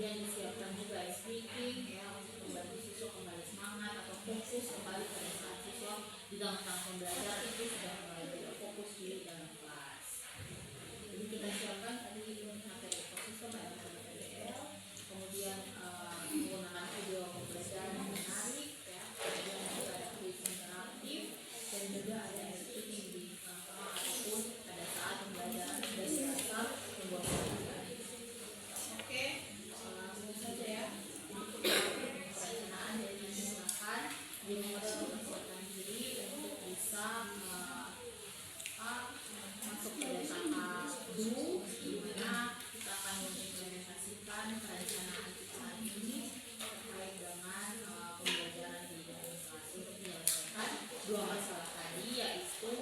kemudian disiapkan juga ice breaking ya untuk membantu siswa kembali semangat atau fokus kembali pada saat siswa di dalam pembelajaran itu sudah mulai tidak fokus di dalam kelas. Jadi kita siapkan tadi materi ekosistem ada PDL, kemudian menggunakan video pembelajaran yang menarik ya, kemudian juga ada kuis interaktif dan juga ada ice breaking di ataupun pada saat pembelajaran sudah selesai membuat langsung saja ya. Perencanaan dari menggunakan jadi model mempersiapkan diri untuk bisa masuk pada tahap do, di mana kita akan mengimplementasikan perencanaan kita hari ini terkait dengan pembelajaran di dalam kelas untuk menyelesaikan dua masalah tadi, yaitu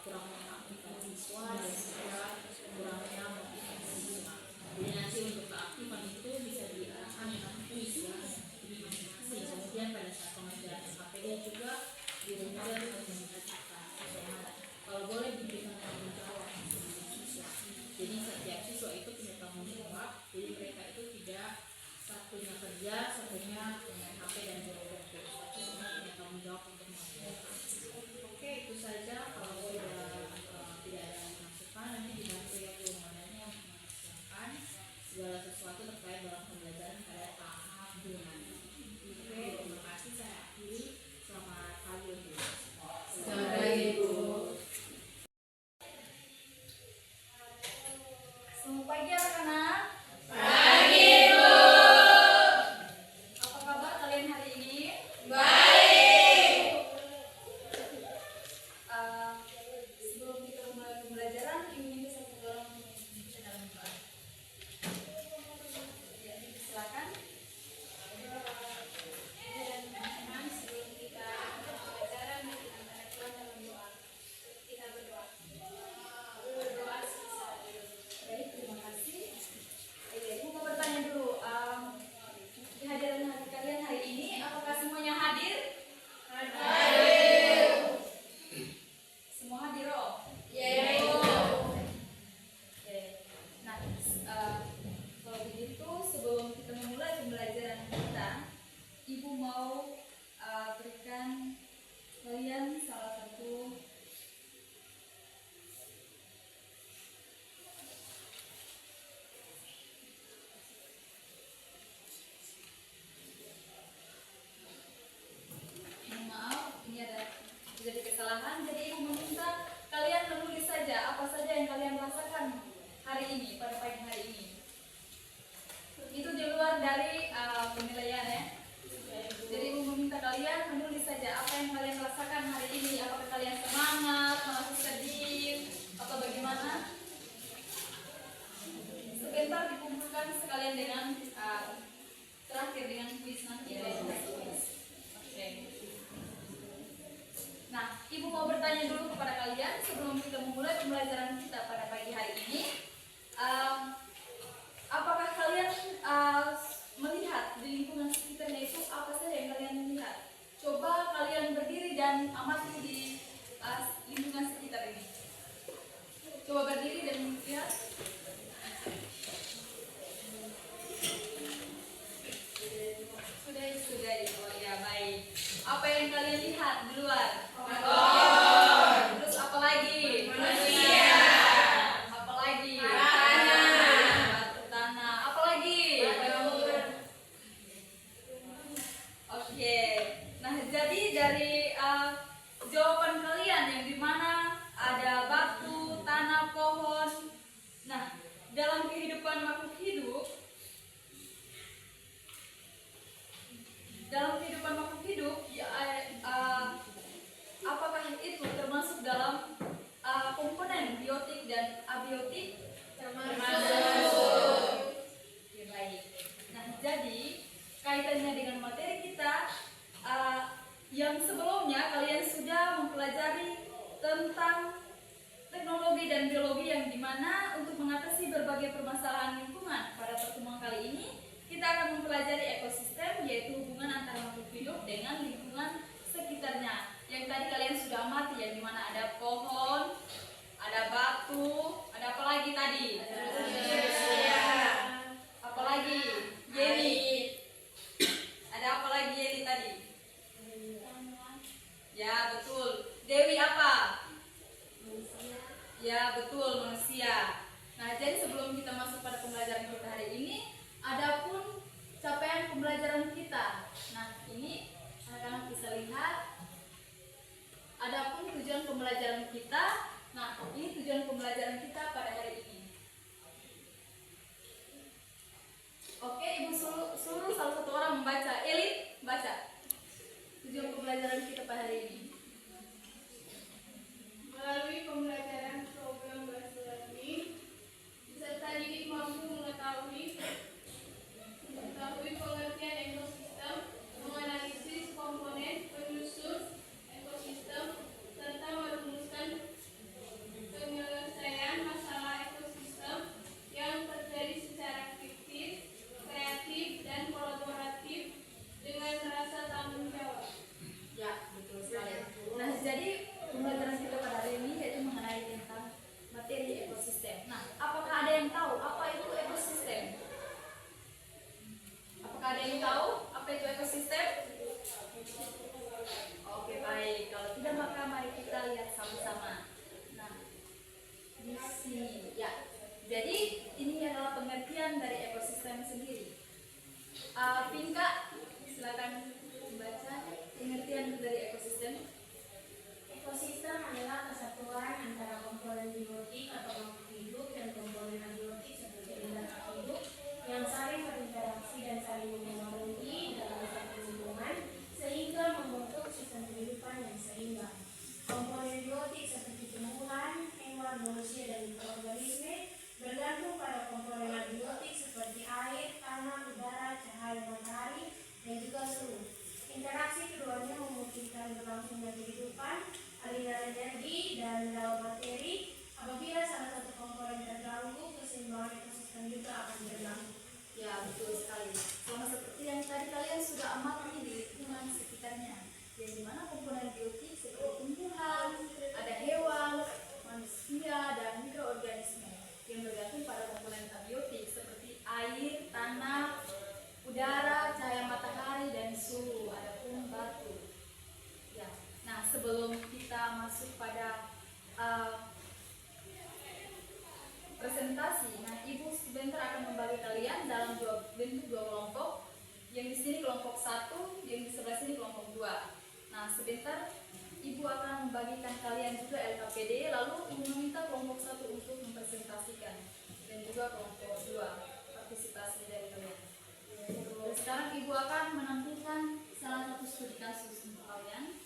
kurangnya keaktifan siswa dan juga kurangnya motivasi siswa. Jadi nanti untuk keaktifan itu bisa diarahkan dengan kuis ya di masing-masing. Kemudian pada saat pengajaran SKPD juga guru-guru harus memperhatikan siswa. Kalau boleh diberikan tanggung jawab masing-masing siswa. Jadi setiap siswa itu punya tanggung jawab. Jadi mereka itu tidak satunya kerja, satunya dengan HP dan fokus. Tapi semua punya tanggung jawab untuk melakukan. Oke, itu saja. Kalau tidak ada masukan, nanti dibantu ya guru modalnya mempersiapkan segala sesuatu terkait dalam pembelajaran pada tahap bulan. Oke, terima kasih, saya akhiri. Selamat pagi Bu. Selamat pagi Bu. Selamat pagi anak-anak. Pagi Bu. Apa kabar kalian hari ini? Baik. Sebelum kita mulai pembelajaran, ingin satu orang dalam doa. Ya, silakan. Dan teman-teman, sebelum kita pembelajaran kita menaikkan dalam doa. Kita berdoa. Berdoa sebesar. Baik, terima kasih. Ibu mau bertanya dulu, kehadiran hati kalian hari ini, apakah semuanya hadir? Hadir. Semua hadir, oh? Ya Bu. Oke. Nah, kalau begitu sebelum kita memulai pembelajaran kita, Ibu mau berikan kalian salah satu mohon maaf, ini ada terjadi kesalahan. Jadi Ibu meminta kalian menulis saja apa saja yang kalian rasakan hari ini, pada pagi hari ini. Itu di luar dari penilaian ya. Jadi Ibu meminta kalian menulis saja apa yang kalian rasakan hari ini. Apakah kalian semangat, merasa sedih, atau bagaimana? Sebentar dikumpulkan sekalian dengan terakhir dengan kuis nanti ya. Oke. Nah, Ibu mau bertanya dulu kepada kalian sebelum kita memulai pembelajaran kita pada pagi hari ini. Apakah kalian melihat di lingkungan sekitarnya itu apa saja yang kalian lihat? Coba kalian berdiri dan amati di lingkungan sekitar ini. Coba berdiri dan lihat. Sudah. Oh ya, baik. Apa yang kalian lihat di luar? Terus apa lagi? Manusia. Apa lagi? Tanah. Apa lagi? Oke. Nah, jadi dari jawaban kalian yang dimana ada batu, tanah, pohon. Nah, dalam kehidupan makhluk hidup, ya, apakah itu termasuk dalam komponen biotik dan abiotik? Termasuk. Oke, baik. Nah, jadi kaitannya dengan materi kita yang sebelumnya kalian sudah mempelajari tentang teknologi dan biologi yang dimana untuk mengatasi berbagai permasalahan lingkungan. Pada pertemuan kali ini kita akan mempelajari ekosistem, yaitu hubungan antara makhluk tujuan pembelajaran kita pada hari ini? Melalui pembelajaran program bahasa learning, peserta didik mampu mengetahui pengertian ekosistem, menganalisis komponen penyusun ekosistem, serta merumuskan penyelesaian masalah ekosistem yang terjadi secara kritis, kreatif, dan kolaboratif dengan rasa tanggung jawab. Ya, betul sekali. Nah, jadi pembelajaran kita pada hari ini yaitu mengenai tentang materi ekosistem. Nah, apakah ada yang tahu apa itu ekosistem? Apakah ada yang tahu apa itu ekosistem? Oke, baik. Kalau tidak, maka mari kita lihat sama-sama. Nah, di sini ya. Jadi ini adalah pengertian dari ekosistem sendiri. Pinka, silakan membaca pengertian dari ekosistem. Ekosistem adalah kesatuan antara komponen biotik atau makhluk hidup dan komponen abiotik seperti elemen hidup yang saling berinteraksi dan saling mempengaruhi dalam satu lingkungan sehingga membentuk sistem kehidupan yang seimbang. Komponen biotik seperti tumbuhan, hewan, manusia, dan mikroorganisme bergantung pada komponen abiotik seperti air, tanah, udara, cahaya matahari, dan juga suhu. Interaksi keduanya memungkinkan berlangsungnya kehidupan, aliran energi, dan dalam materi. Apabila salah satu komponen terganggu, keseimbangan ekosistem juga akan terganggu. Ya, betul sekali. Sama seperti yang tadi kalian sudah amati di lingkungan sekitarnya, yang dimana komponen biotik seperti tumbuhan, ada hewan, manusia, dan mikroorganisme yang bergantung pada komponen abiotik seperti air, tanah, udara, cahaya matahari, dan suhu, adapun batu. Ya. Nah, sebelum kita masuk pada presentasi, nah Ibu sebentar akan membagi kalian dalam bentuk dua kelompok. Yang di sini kelompok 1, yang di sebelah sini kelompok 2. Nah, sebentar Ibu akan membagikan kalian juga LKPD, lalu Ibu meminta kelompok 1 untuk mempresentasikan dan juga kelompok 2 partisipasi dari kalian. Dan sekarang Ibu akan menampilkan salah satu studi kasus untuk kalian.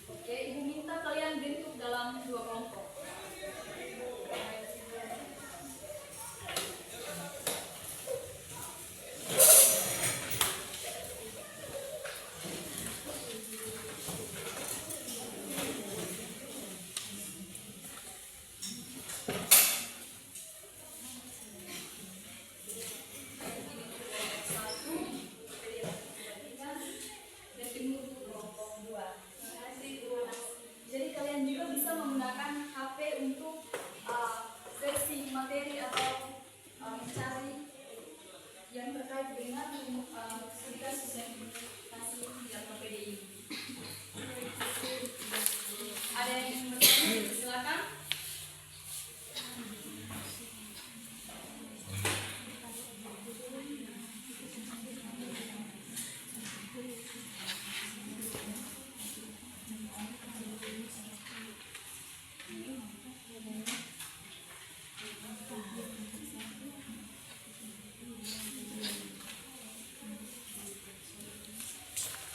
Oke, Ibu minta kalian bentuk dalam dua kelompok. Jadi kalian juga bisa menggunakan HP untuk searching materi atau mencari yang terkait dengan studi kasus yang dikasih di LKPD ini. Ada yang ingin bertanya? Silakan.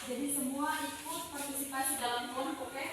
Jadi semua ikut partisipasi dalam kelompok, ya?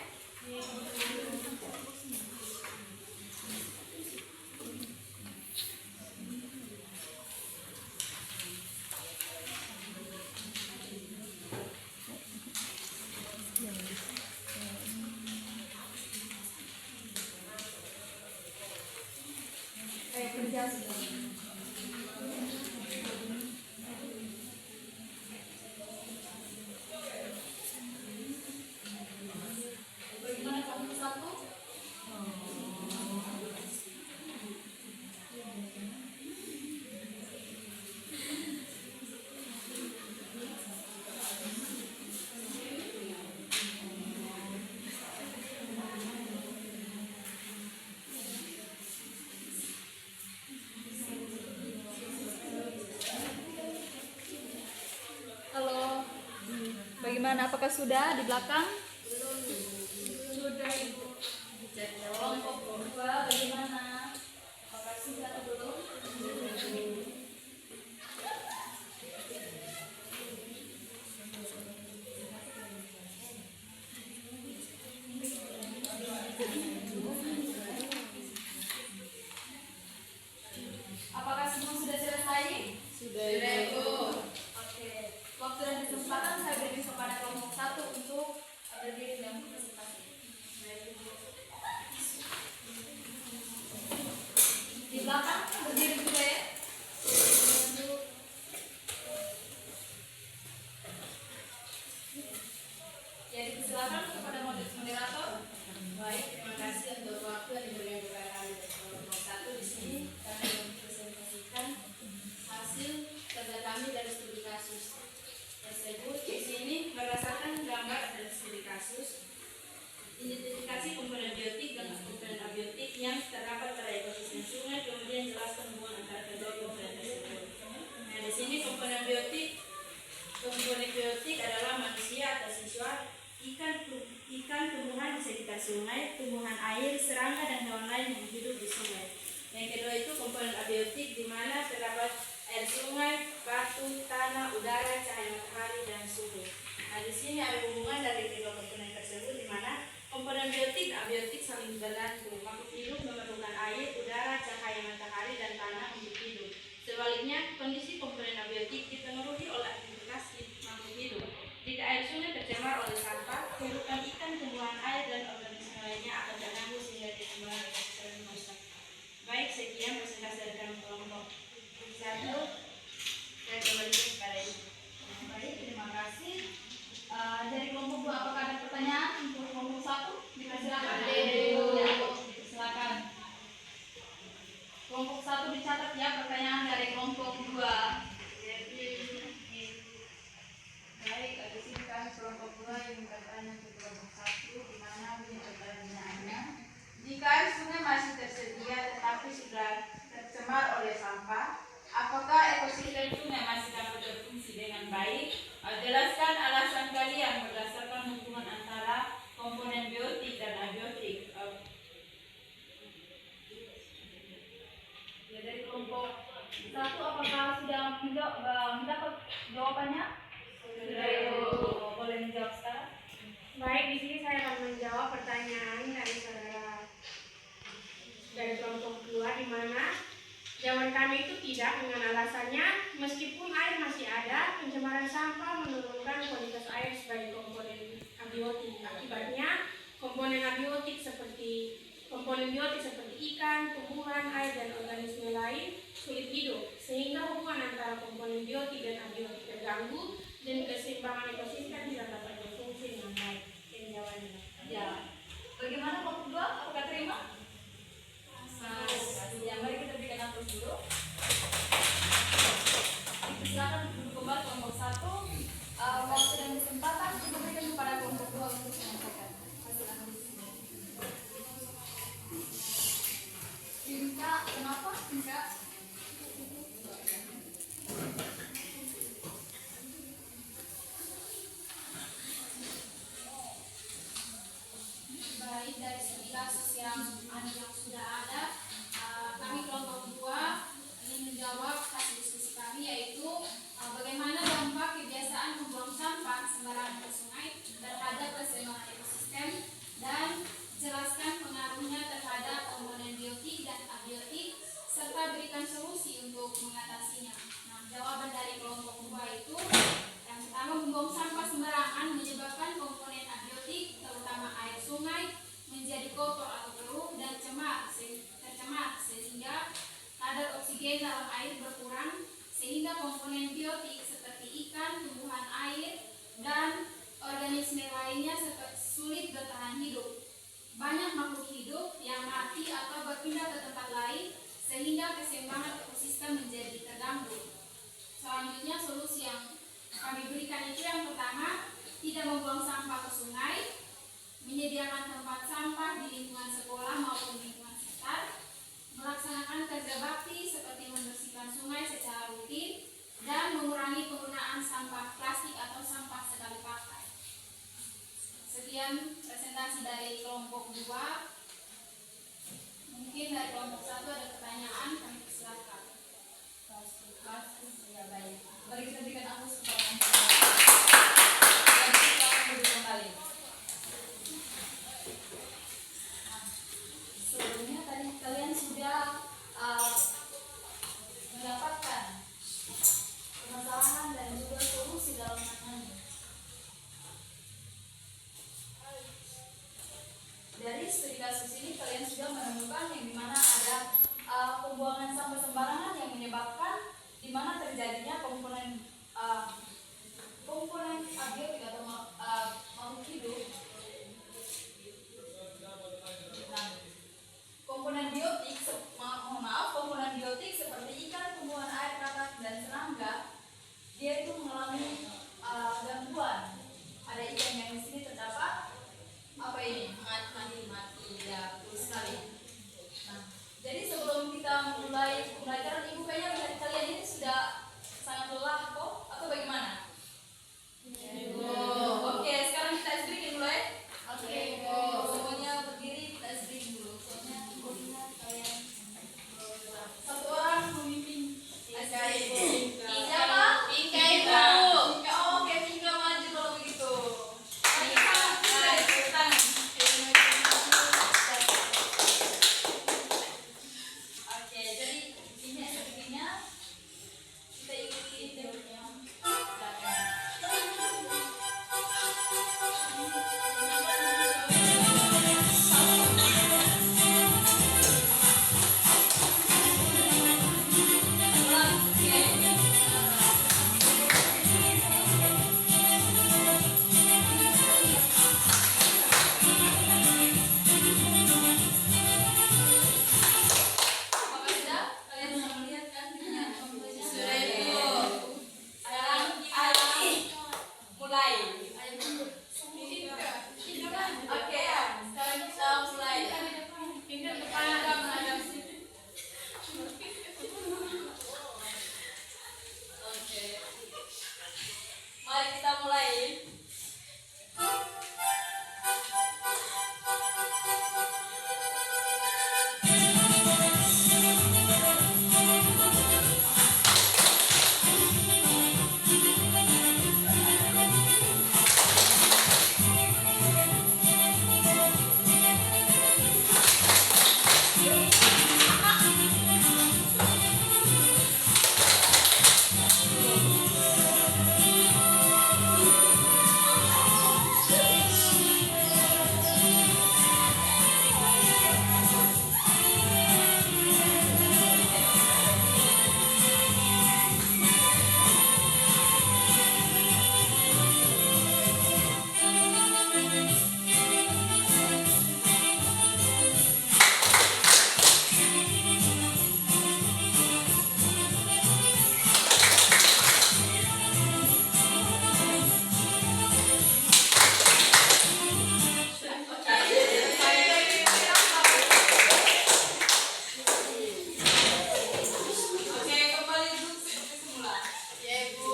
bagaimana? Apakah sudah di belakang? Sudah Ibu. Cek Kelompok kedua bagaimana? Apakah sudah atau belum? Apakah semua sudah selesai? Sudah, Ibu. Oke. Waktu dan kesempatan saya berikan kepada kelompok 1 untuk berdiri dan presentasi. Di belakang berdiri juga ya. Ya, dipersilakan kepada moderator. Baik, terima kasih untuk waktu yang diberikan kepada kami kelompok 1 di sini. Kami mempresentasikan hasil kerja kami dari studi kasus tersebut. Di sini berdasarkan gambar dari studi kasus, identifikasi komponen biotik dan komponen abiotik yang terdapat pada ekosistem sungai, kemudian jelaskan hubungan antara kedua komponen tersebut. Nah, di sini komponen biotik adalah manusia atau siswa, ikan, tumbuhan di sekitar sungai, tumbuhan air, serangga dan hewan lain yang hidup di sungai. Yang kedua itu komponen abiotik, di mana terdapat air sungai, batu, tanah, udara, cahaya matahari dan suhu. Nah, di sini ada hubungan dari kedua komponen tersebut, di mana komponen biotik dan abiotik saling bergantung. Makhluk hidup memerlukan air, udara, cahaya matahari dan tanah untuk hidup. Sebaliknya, kondisi komponen abiotik dipengaruhi oleh aktivitas makhluk hidup. Jika air sungai tercemar oleh sampah, kehidupan ikan, tumbuhan air dan organisme lainnya akan terganggu sehingga keseimbangan ekosistem rusak. Baik, sekian presentasi dari kami kelompok 1. Saya kembalikan kepada Ibu. Baik, terima kasih. Dari kelompok 2, apakah ada pertanyaan untuk kelompok 1? Dipersilakan. Ada, Ibu. Ya, silakan. Kelompok 1 dicatat ya pertanyaan dari kelompok 2. Baik, di sini kami kelompok 2 yang bertanya ke kelompok 1, di mana bunyi pertanyaannya. Jika air sungai masih tersedia tetapi sudah tercemar oleh sampah, apakah ekosistem sungai masih dapat berfungsi dengan baik? Jelaskan alasan kalian berdasarkan hubungan antara komponen biotik dan abiotik. Ya, dari kelompok 1 apakah sudah mendapat jawabannya? Sudah, Ibu. Boleh menjawab sekarang? Baik, di sini saya akan menjawab pertanyaan dari saudara dari kelompok 2, di mana jawaban kami itu tidak, dengan alasannya meskipun air masih ada, pencemaran sampah menurunkan kualitas air sebagai komponen abiotik. Akibatnya komponen biotik seperti ikan, tumbuhan, air dan organisme lain sulit hidup, sehingga hubungan antara komponen biotik dan abiotik terganggu dan keseimbangan ekosistem tidak dapat berfungsi dengan baik. Ini jawabannya. Ya. Bagaimana kelompok 2? Apakah terima? Ya, mari kita berikan aplaus dulu. Silakan duduk kembali kelompok 1. Waktu dan kesempatan kita berikan kepada kelompok 2 untuk menyampaikan hasil analisisnya. Inka, kenapa Inka? Baik, dari studi kasus yang sudah ada, kami kelompok 2 ingin menjawab hasil diskusi kami, yaitu bagaimana dampak kebiasaan membuang sampah sembarangan ke sungai terhadap keseimbangan ekosistem, dan jelaskan pengaruhnya terhadap komponen biotik dan abiotik serta berikan solusi untuk mengatasinya. Nah, jawaban dari kelompok 2 itu yang pertama, membuang sampah sembarangan menyebabkan komponen abiotik terutama air sungai menjadi kotor atau keruh dan tercemar sehingga kadar oksigen dalam air berkurang, sehingga komponen biotik seperti ikan, tumbuhan air dan organisme lainnya sulit bertahan hidup. Banyak makhluk hidup yang mati atau berpindah ke tempat lain sehingga keseimbangan ekosistem menjadi terganggu. Selanjutnya, solusi yang kami berikan itu yang pertama, tidak membuang sampah ke sungai, menyediakan tempat sampah di lingkungan sekolah maupun lingkungan sekitar, melaksanakan kerja bakti seperti membersihkan sungai secara rutin, dan mengurangi penggunaan sampah plastik atau sampah sekali pakai. Mari kita berikan aplaus kepada mereka. Jadi silakan duduk kembali. Nah, sebelumnya tadi kalian sudah mendapatkan permasalahan dan juga solusi dalam menangani. Dari studi kasus ini kalian sudah menemukan yang dimana ada pembuangan sampah sembarangan yang menyebabkan dimana terjadinya komponen abiotik atau makhluk hidup. Nah, komponen biotik seperti ikan, tumbuhan air, kakap dan serangga, dia itu mengalami gangguan. Ada ikan yang di sini terdapat apa ini? Mati ya, betul sekali. Nah, jadi sebelum kita mulai pembelajaran, ibu kayaknya melihat kalian ini sudah sangat lelah kok, atau bagaimana? Oke, sekarang kita ice mulai. Oke, semuanya berdiri, kita ice dulu. Soalnya aku ingat kalian satu orang memimpin ice breaking. Siapa? Ika Ibu. Oke, Tika maju kalau begitu. Oke, jadi ini sepertinya kita ikuti teorinya. Apakah sudah? Kalian sudah melihat kan? Sudah, Ibu. Sekarang mulai. Oke, sekarang kita mulai. Pindah kepala Menghadap sini. Oke. Mari kita mulai. Oke, kembali duduk seperti semula. Ya, Ibu.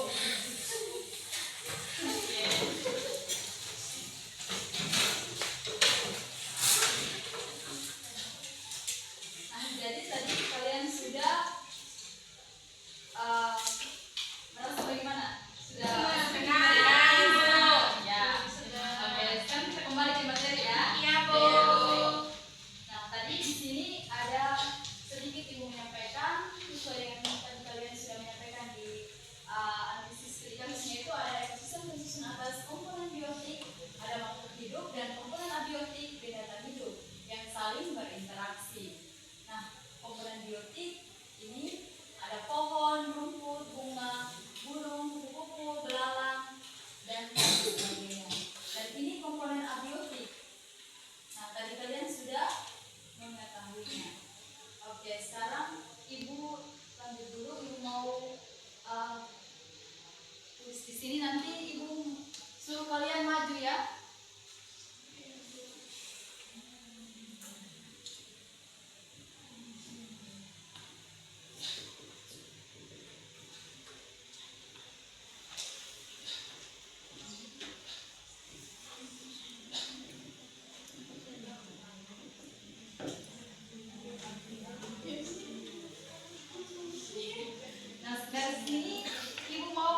Nah, jadi tadi kalian sudah merasa bagaimana? Sudah Senang. Ya. Oke, sekarang kita kembali ke materi ya. Iya, Bu. Nah, tadi di sini ada sedikit ibu menyampaikan sesuai dengan tadi kalian sudah menyampaikan di analisis kritikalisnya itu ada ekosistem tersusun atas komponen biotik, ada makhluk hidup dan komponen abiotik binatang hidup yang saling berinteraksi. Nah, komponen biotik ini ada pohon, rumput, bunga, burung, kupu-kupu, belalang, dan sebagainya. Dan ini komponen abiotik. Nah, tadi kalian sudah mengetahuinya. Oke, sekarang ibu lanjut dulu. Ibu mau tulis di sini, nanti ibu suruh kalian maju ya. Nah, dari sini ibu mau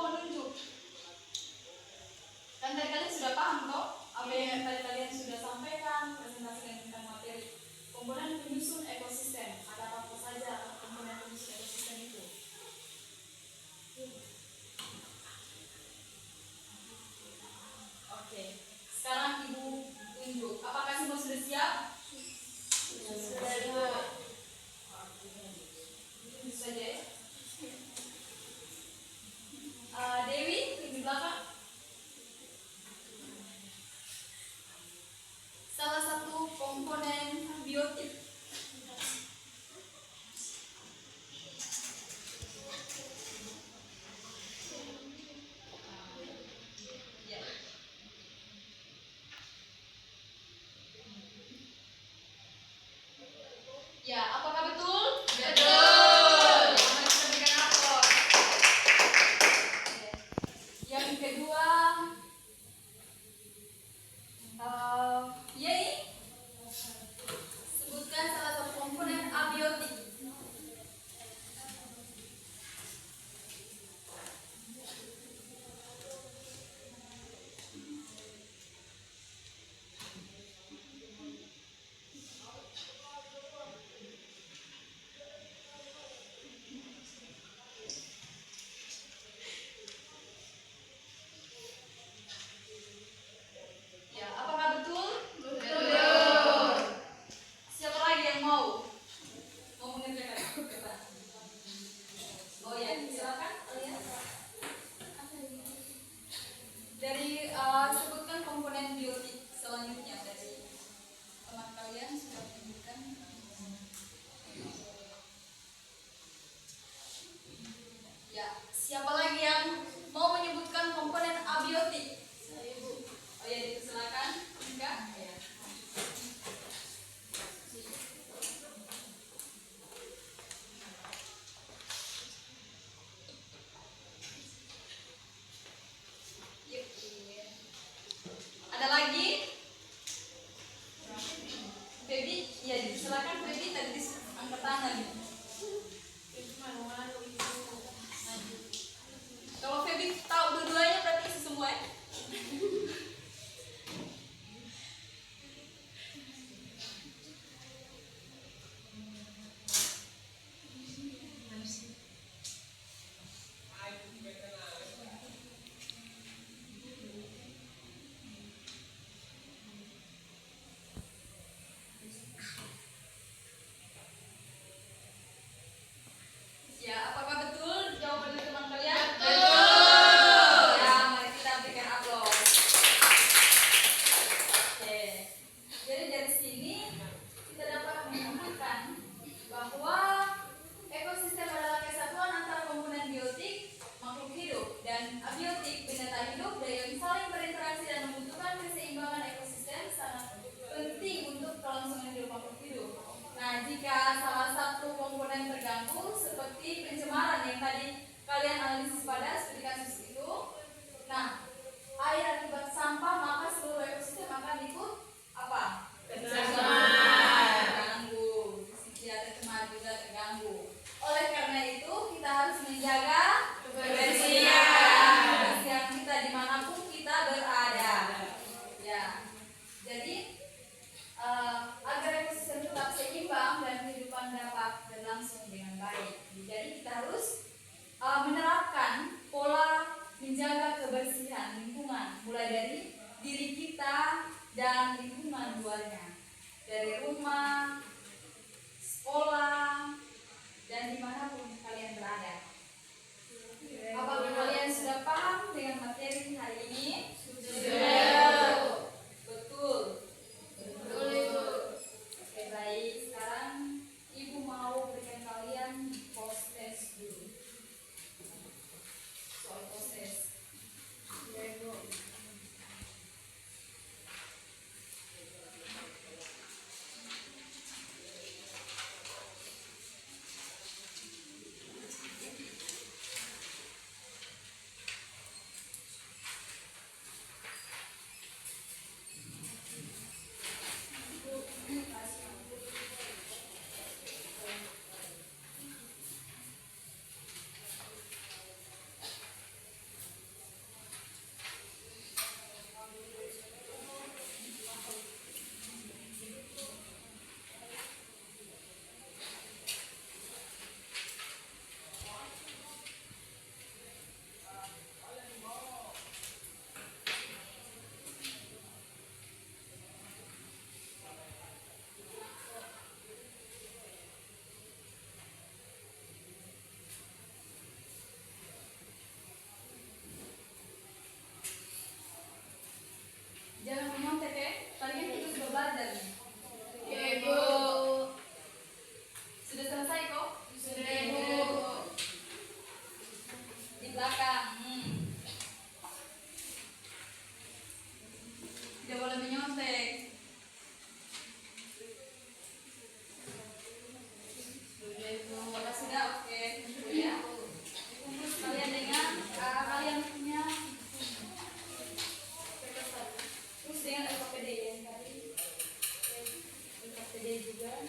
Ya, siapa lagi yang mau menyebutkan komponen abiotik? Oh ya, dipersilakan. Enggak? Ya. Yuk. Ada lagi? Feby, ya dipersilakan Feby, tadi angkat tangan. Kalau Feby tahu dua-duanya berarti isi semua ya? Ya, apakah betul jawaban dari teman kalian? Betul. Ya, mari kita berikan aplaus. Oke. Jadi dari sini kita dapat menyimpulkan bahwa ekosistem adalah kesatuan antara komponen biotik makhluk hidup dan abiotik benda tak hidup yang saling berinteraksi dan membutuhkan keseimbangan ekosistem sangat penting untuk kelangsungan hidup makhluk hidup. Nah, jika salah satu komponen terganggu seperti pencemaran yang tadi kalian analisis pada studi kasus itu, nah, air akibat sampah maka seluruh ekosistem akan ikut apa? Terganggu. Ya, tercemar juga terganggu. Oleh karena itu kita harus menjaga kebersihan kita dimanapun kita berada. Ya, jadi agar ekosistem tetap seimbang dan kehidupan dapat berlangsung dengan baik. Jadi kita harus menerapkan pola menjaga kebersihan lingkungan mulai dari diri kita dan lingkungan luarnya, dari rumah, sekolah, dan dimanapun kalian berada. Apakah kalian sudah paham dengan materi hari ini? Sudah. Betul. Oke, baik. Sekarang Ibu mau berikan kalian post test dulu. Soal post test. Jangan menyontek ya, kalian itu sudah belajar nih. Ya, Ibu. Sudah selesai kok? Sudah, Ibu. Di belakang. Tidak boleh menyontek. Apakah sudah? Oke. Ya. Dikumpul sekalian dengan kalian punya terus dengan LKPD yang tadi. LKPD juga.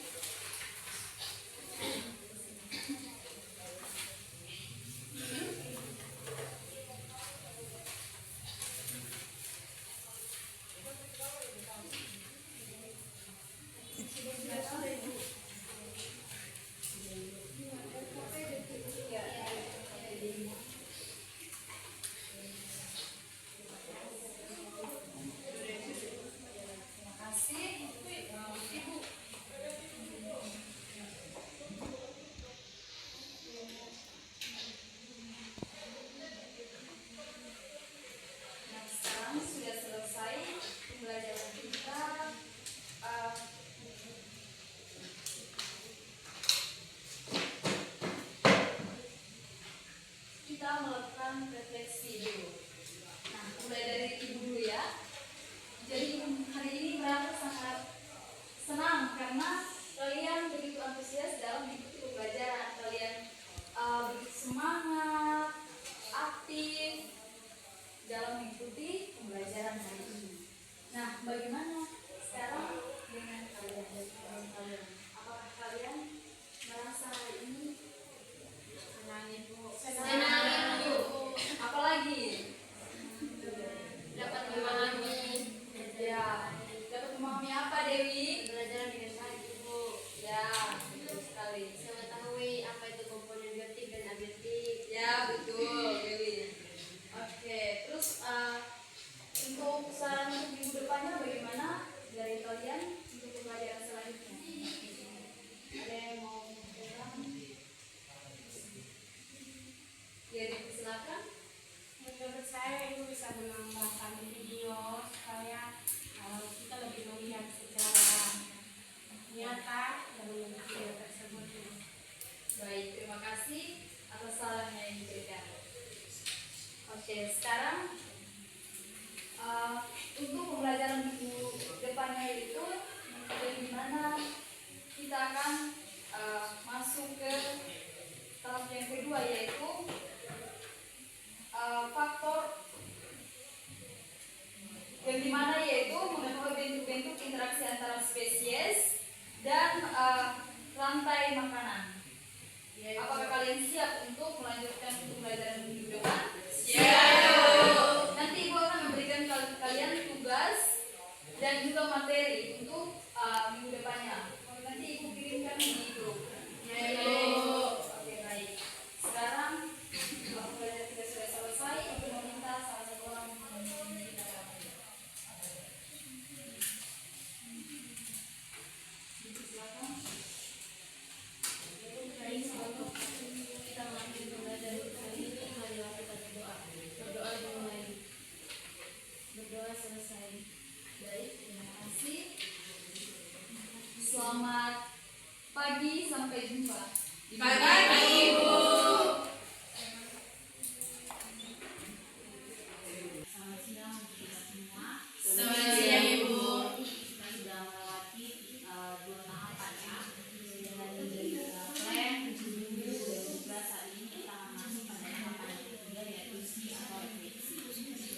kita melakukan refleksi dulu. Nah, mulai dari ibu dulu ya. Jadi hari ini merasa sangat senang karena kalian begitu antusias dalam mengikuti pembelajaran. Kalian begitu semangat, aktif dalam mengikuti pembelajaran hari ini. Nah, bagaimana sekarang dengan kalian? Apakah kalian merasa hari ini Senang Ibu. senang? Apalagi? Dapat memahami Ya, dapat memahami apa Dewi? pelajaran dengan baik Ibu. Ya, betul sekali. Bisa mengetahui apa itu komponen biotik dan abiotik. Ya, betul Dewi. Oke, terus untuk saran untuk minggu depannya bagaimana dari kalian untuk pembelajaran selanjutnya? Ada yang mau bilang? Ya, silakan. Menurut saya itu bisa menambahkan video supaya kita lebih melihat secara nyata dan mengenai video tersebut. Baik, terima kasih atas sarannya yang diberikan. Oke, sekarang untuk pembelajaran minggu depannya itu bagaimana kita akan masuk ke tahap yang kedua, yaitu faktor yang dimana yaitu mengetahui bentuk-bentuk interaksi antara spesies dan rantai makanan. Apakah kalian siap untuk melanjutkan pembelajaran minggu depan? Siap. Nanti Ibu akan memberikan kalian tugas dan juga materi untuk minggu depannya. Nanti Ibu kirimkan di grup. Oke, baik. Sekarang pembelajaran kita sudah selesai. Ibu meminta salah satu orang memimpin kita. Silakan. Baik, sebelum kita melanjutkan pembelajaran kali ini, marilah kita berdoa. Berdoa dimulai. Berdoa selesai. Baik, terima kasih. Selamat pagi, sampai jumpa. Pagi Ibu. Selamat siang untuk kita semua. Selamat siang Ibu. Kita sudah melewati 2 tahapan ya. Dengan plan, minggu dan juga saat ini kita akan masuk pada tahapan yang ketiga, yaitu diskusi atau refleksi.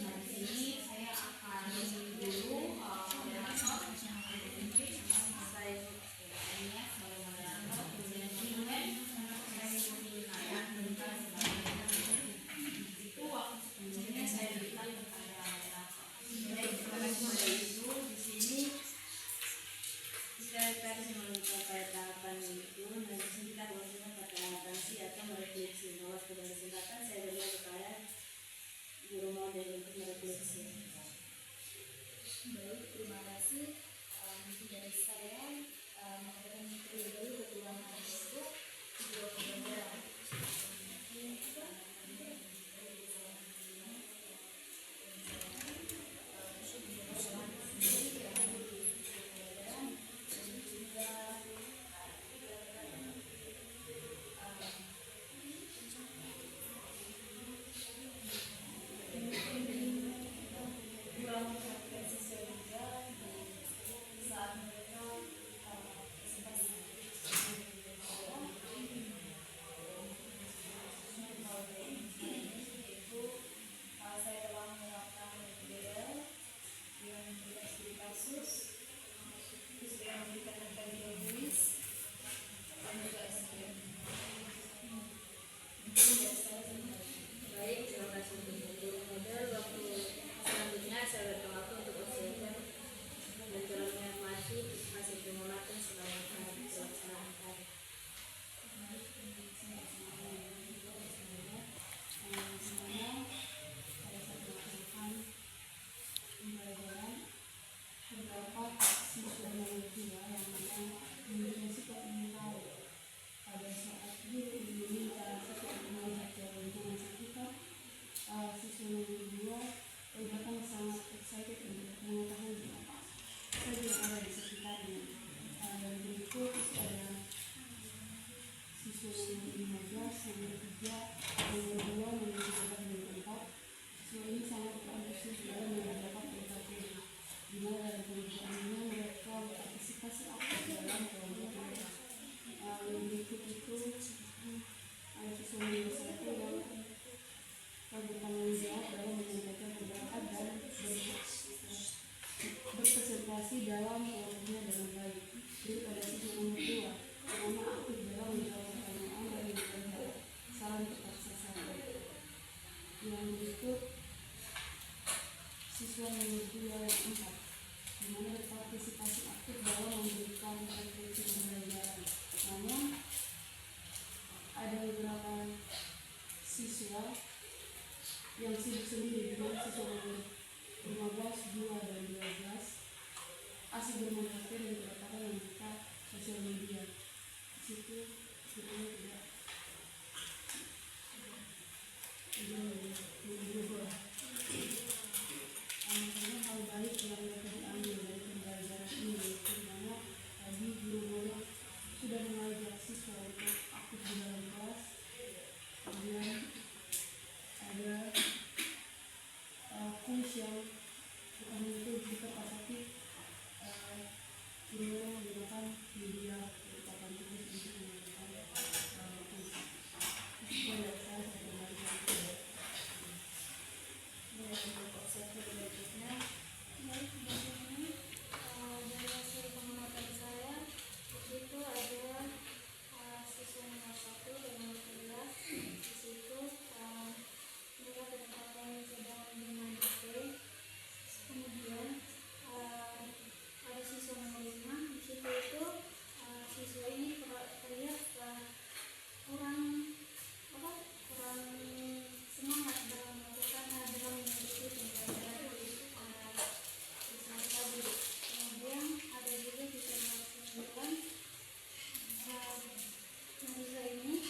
Nah, di sini saya akan dulu moderator yang akan dipimpin. Saya sebagai moderator, kemudian Ibu siswa nomor 2 yang 4, di mana berpartisipasi aktif dalam memberikan refleksi pembelajaran. Namun ada beberapa siswa yang sibuk sendiri, dengan siswa nomor 15, 2, dan 12 asik bermain HP dan kedapatan membuka sosial media. Di situ sebetulnya tidak karena hal baik yang dapat diambil dari pembelajaran ini, yaitu dimana tadi guru sudah mengajak siswa untuk aktif di dalam kelas. Kemudian ada kuis yang itu diperpasati guru menggunakan media papan tulis untuk menggunakan kuis. Itu yang saya kembali Untuk observasi berikutnya, baik begini dari hasil pengamatan saya itu ada siswa nomor 1 dan nomor 11. Di situ mereka kedapatan sedang bermain HP. Kemudian ada siswa nomor 5. Di situ itu siswa ini terlihat kurang semangat dalam melakukan dalam mengikuti pembelajaran misalnya tadi. Kemudian ada juga siswa nomor 9. Siswa ini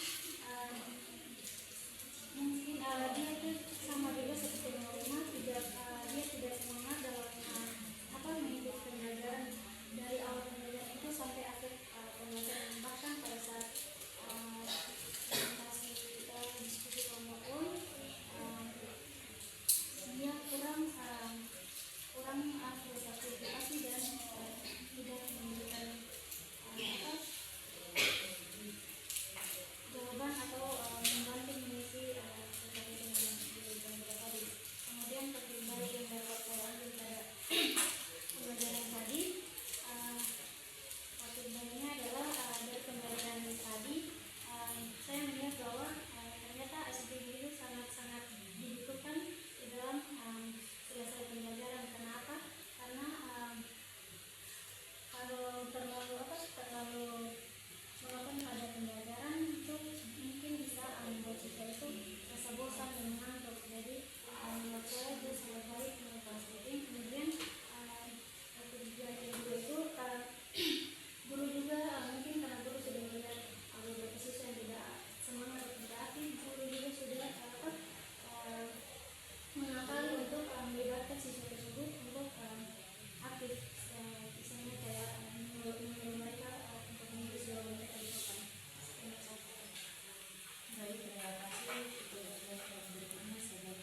mungkin dia itu sama juga seperti nomor 5, dia tidak semangat dalam mengikuti pembelajaran dari awal pembelajaran itu sampai akhir pembelajaran. Bahkan pada saat presentasi kita diskusi kelompok pun dia kurang berpartisipasi dan tidak memberikan jawaban atau membantu mengisi seperti yang diberikan tadi. Kemudian pertimbangan yang dapat saya ambil pada pembelajaran tadi, pertimbangannya adalah dari pembelajaran tadi saya melihat bahwa ternyata SPG itu sangat-sangat dibutuhkan di dalam selesai pembelajaran. Kenapa? Karena kalau terlalu monoton pada pembelajaran itu mungkin bisa membuat siswa itu rasa bosan dan mengantuk. Jadi menurut saya itu sangat baik melakukan setting. Kemudian tujuan kedua itu guru juga mungkin karena guru sudah melihat beberapa siswa yang tidak semangat atau tidak aktif, guru juga sudah mengakali untuk melibatkan siswa tersebut untuk aktif, misalnya kayak menyuruh mereka untuk menulis jawaban mereka di papan. Baik, terima kasih. Berikutnya saya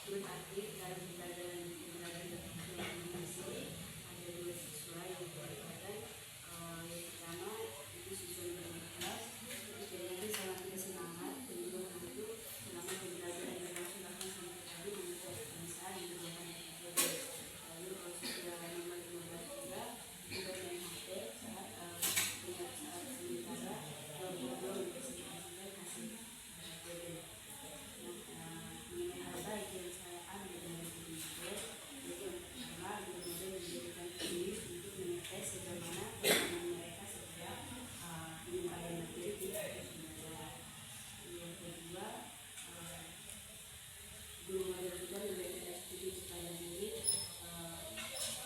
aktif dalam pembelajaran Indonesia. Ada 2 siswa yang kedapatan. Yang pertama itu siswa nomor 11, ternyata sangat tidak semangat dan juga mengantuk selama pembelajaran berlangsung bahkan sampai tadi membuat pemeriksaan di ruangan PPD. Lalu siswa nomor 15 juga main HP saat sementara ngobrol presentasikan hasil PPD. Mengenai hal baik yang saya ambil dari video itu pertama kemudian menjadikan tulis untuk mengetes sejauh mana pengalaman mereka setiap penyampaian materi di pembelajaran. Yang kedua, guru model juga memberikan studi kepada murid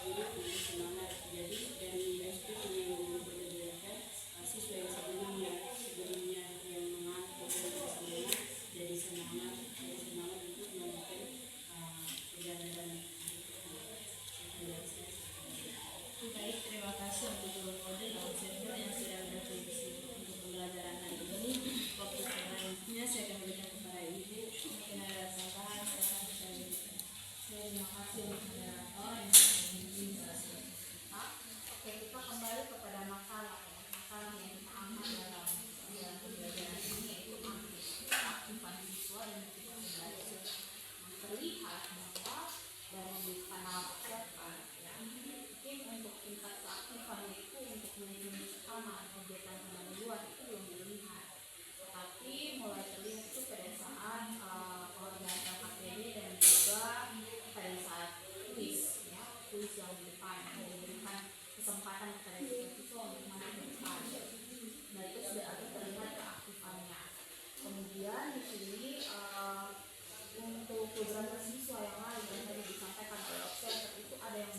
untuk semangat. Jadi dan studi yang memberikan siswa yang sebelumnya yang mengantuk dan semangat jadi semangat untuk melakukan pembelajaran. Baik, terima kasih untuk guru model dan observer yang sudah berkontribusi untuk pembelajaran hari ini. Waktu selanjutnya saya akan berikan kepada Ibu. Mungkin ada tambahan, saya terima kasih untuk moderator yang sudah mengizinkan. di depan, memberikan kesempatan kepada siswa untuk maju ke depan. Nah itu sudah ada terlihat keaktifannya. Kemudian di sini untuk beberapa siswa yang lain yang tadi disampaikan oleh observer itu ada yang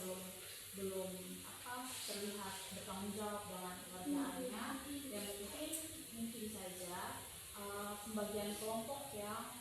belum terlihat bertanggung jawab dengan pekerjaannya, yang mungkin saja pembagian kelompok yang